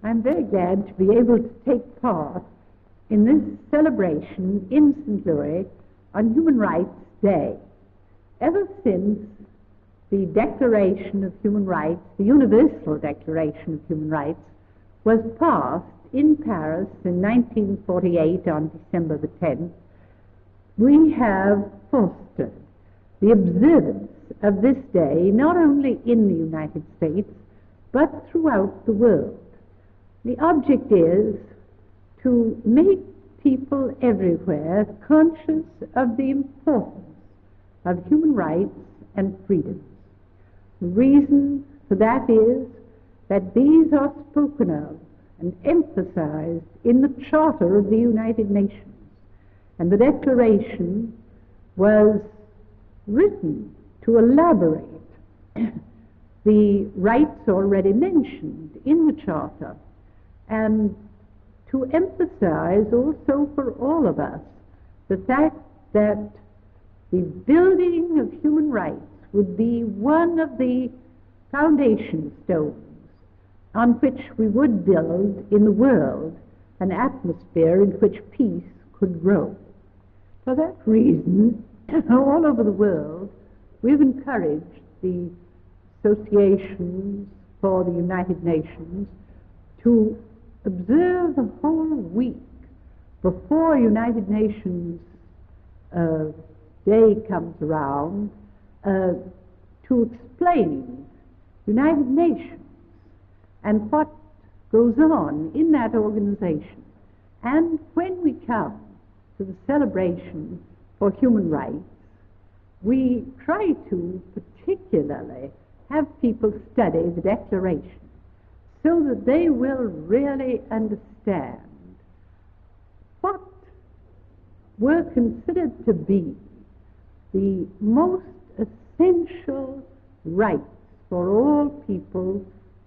I'm very glad to be able to take part in this celebration in St. Louis on Human Rights Day. Ever since the Declaration of Human Rights, the Universal Declaration of Human Rights, was passed in Paris in 1948 on December the 10th, we have fostered the observance of this day not only in the United States but throughout the world. The object is to make people everywhere conscious of the importance of human rights and freedoms. The reason for that is that these are spoken of and emphasized in the Charter of the United Nations, and the Declaration was written to elaborate the rights already mentioned in the Charter, and to emphasize also for all of us the fact that the building of human rights would be one of the foundation stones on which we would build in the world an atmosphere in which peace could grow. For that reason, all over the world, we've encouraged the associations for the United Nations to observe a whole week before United Nations Day comes around to explain United Nations and what goes on in that organization. And when we come to the celebration for human rights, we try to particularly have people study the Declaration so that they will really understand what were considered to be the most essential rights for all people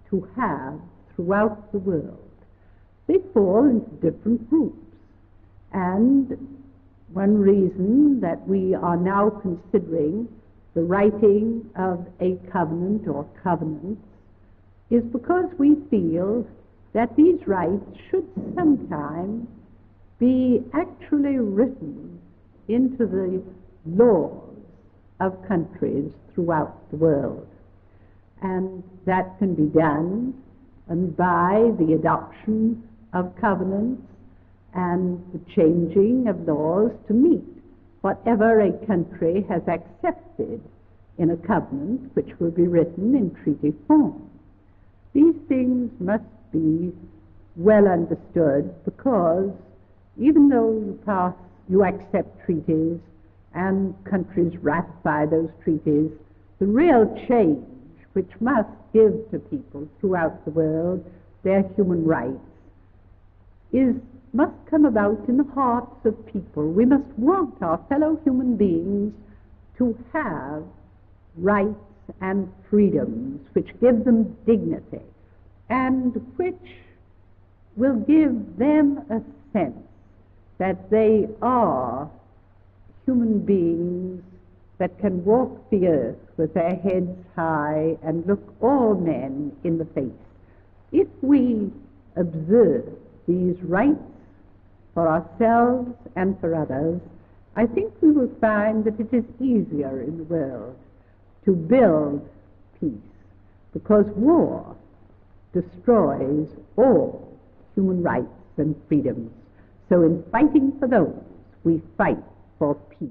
to have throughout the world. They fall into different groups, and one reason that we are now considering the writing of a covenant or covenants is because we feel that these rights should sometime be actually written into the laws of countries throughout the world. And that can be done by the adoption of covenants and the changing of laws to meet whatever a country has accepted in a covenant which will be written in treaty form. These things must be well understood because even though you accept treaties and countries ratify those treaties, the real change which must give to people throughout the world their human rights must come about in the hearts of people. We must want our fellow human beings to have rights and freedoms which give them dignity and which will give them a sense that they are human beings that can walk the earth with their heads high and look all men in the face. If we observe these rights for ourselves and for others, I think we will find that it is easier in the world to build peace, because war destroys all human rights and freedoms. So in fighting for those, we fight for peace.